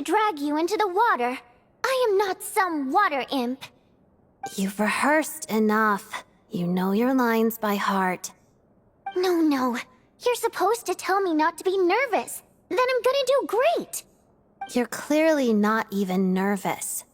drag you into the water. I am not some water imp. You've rehearsed enough. You know your lines by heart. No. You're supposed to tell me not to be nervous. Then I'm gonna do great. You're clearly not even nervous.